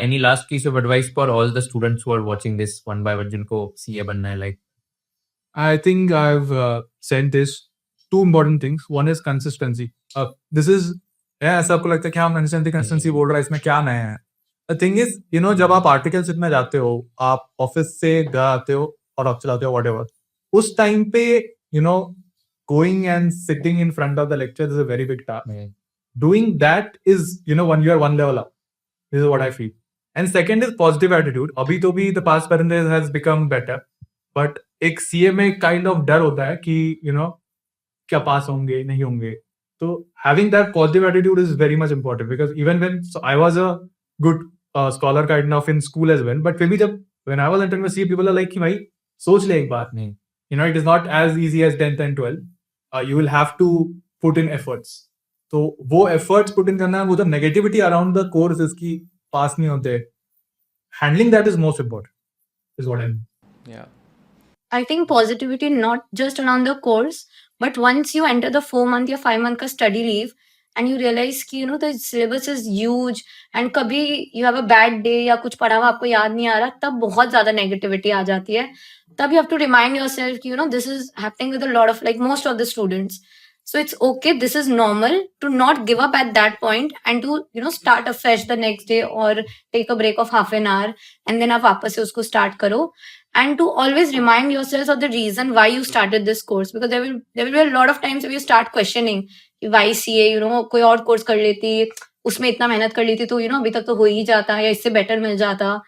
Any last piece of advice for all the students who are watching this one by one जिनको CA बनना है, like? I think I've said this. Two important things. One is consistency. This is ऐसा आपको लगता है कि हाँ consistency बोल रहा है, इसमें क्या नया है? The thing is, जब आप आर्टिकलशिप में जाते हो, आप ऑफिस से घर आते हो और आप चलाते हो whatever. उस टाइम पे going and sitting in front of the lecture is a very big task. Doing that is when you are one level up. This is what I feel. And second is positive attitude. अभी तो भी the past percentage has become better. But एक CA में kind of डर होता है कि क्या पास होंगे नहीं होंगे. तो having that positive attitude is very much important because even when I was a good scholar kind of in school as well, but फिर भी जब when I was entering with CA people are like कि भाई सोच ले एक बार नहीं, it is not as easy as 10th and 12th. You will have to put in efforts. तो वो एफर्ट्स पुट इन करना, वो जो नेगेटिविटी अराउंड द कोर्स इसकी पास नहीं होते, handling that is most important is what I mean. Yeah. I think positivity not just around the course, but once you enter the 4-month या 5-month का study leave and you realize कि the syllabus is huge and कभी you have a bad day या कुछ पढ़ा हुआ आपको याद नहीं आ रहा, तब बहुत ज़्यादा negativity आ जाती है. तब you have to remind yourself कि this is happening with a lot of like most of the students. So it's okay, this is normal to not give up at that point and to start afresh the next day or take a break of half an hour and then आप वापस से उसको start करो. And to always remind yourselves of the reason why you started this course, because there will be a lot of times if you start questioning why CA, कोई और course कर लेती, उसमें इतना मेहनत कर लेती तो अभी तक तो हो ही जाता या इससे बेटर मिल जाता.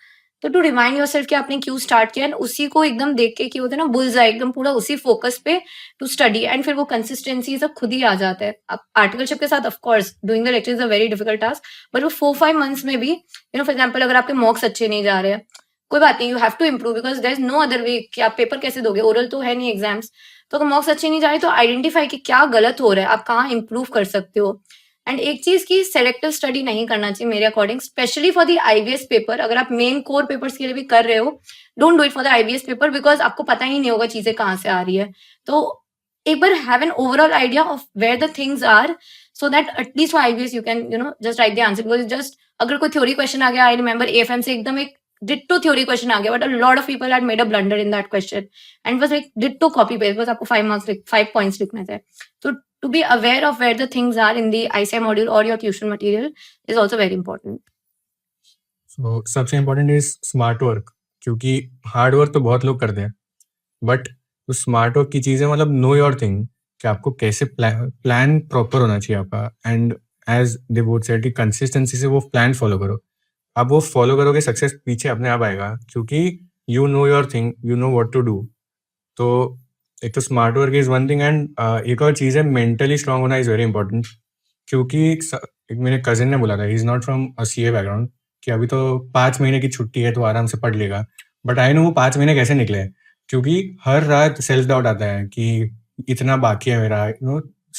तो टू रिमाइंड योरसेल्फ कि आपने क्यों स्टार्ट किया, उसी को एकदम देख के कि होता है ना बुलजाई, एकदम पूरा उसी फोकस पे टू स्टडी एंड फिर वो कंसिस्टेंसी सब खुद ही आ जाता है. अब आर्टिकलशिप के साथ of course doing the lecture is a very difficult task, but वो 4-5 मंथ्स में भी फॉर एग्जांपल अगर आपके मॉक्स अच्छे नहीं जा रहे हैं, कोई बात नहीं, you have to improve because there is no other way कि आप पेपर कैसे दोगे, ओरल तो है नहीं एग्जाम्स. तो अगर मॉक्स अच्छे नहीं जा रहे तो आइडेंटिफाई कि क्या गलत हो रहा है, आप कहाँ इम्प्रूव कर सकते हो. एंड एक चीज की सेलेक्टिव स्टडी नहीं करना चाहिए मेरे according, specially for the IBS paper. अगर आप मेन कोर पेपर्स के लिए भी कर रहे हो, don't do it for the IBS paper because आपको पता ही नहीं होगा चीजें कहाँ से आ रही है. तो एक बार have an overall idea of where the things are so that at least for IBS you can just write the answer. Because just अगर कोई थ्योरी क्वेश्चन आ गया, आई रिमेंबर एएफएम से एकदम एक डिट्टो थ्योरी क्वेश्चन आ गया, but a lot of people had made a blunder in that question and was like ditto copy paste, बस आपको 5 points लिखने थे. तो to be aware of where the things are in the ICI module or your tuition material is also very important. So सबसे important is smart work, क्योंकि hard work तो बहुत लोग करते हैं, बट तो स्मार्ट वर्क की चीज़ है मतलब नो योर थिंग, कि आपको कैसे प्लान प्रॉपर होना चाहिए आपका. And as they both said कि कंसिस्टेंसी से वो प्लान फॉलो करो. आप वो फॉलो करोगे, सक्सेस पीछे अपने आप आएगा, क्योंकि you know your thing, you know what to do. तो एक तो smart work is one thing, and एक और चीज़ है मेंटली स्ट्रांग होना इज़ वेरी इंपॉर्टेंट. क्योंकि एक मेरे कजिन ने बोला था, he is not from a CA background, कि अभी तो 5 महीने की छुट्टी है तो आराम से पढ़ लेगा. बट आई नो वो 5 महीने कैसे निकले, क्योंकि हर रात सेल्फ डाउट आता है कि इतना बाकी है मेरा.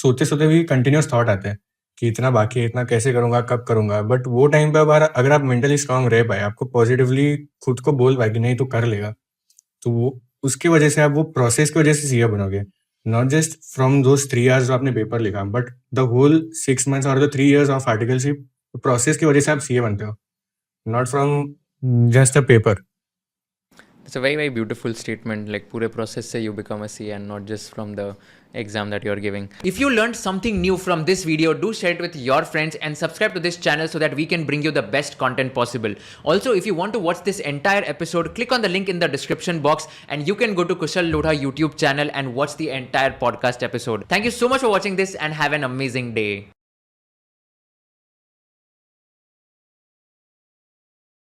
सोते सोते भी कंटिन्यूस थॉट आते हैं कि इतना बाकी है, इतना कैसे करूँगा, कब करूँगा. बट वो टाइम पे अगर आप मेंटली स्ट्रांग रह पाए, आपको पॉजिटिवली खुद को बोल पाए कि नहीं तो कर लेगा, तो वो उसकी वजह से आप वो प्रोसेस की वजह से सीए बनोगे. Not just from those 3 years जो आपने पेपर लिखा, बट द होल 6 months और the 3 years of articleship process की वजह से आप सीए बनते हो, not from just a paper. It's a very, very beautiful statement. Like पूरे process से you become a CA and not just from the exam that you are giving. If you learned something new from this video, do share it with your friends and subscribe to this channel so that we can bring you the best content possible. Also, if you want to watch this entire episode, click on the link in the description box and you can go to Kushal Lodha YouTube channel and watch the entire podcast episode. Thank you so much for watching this and have an amazing day.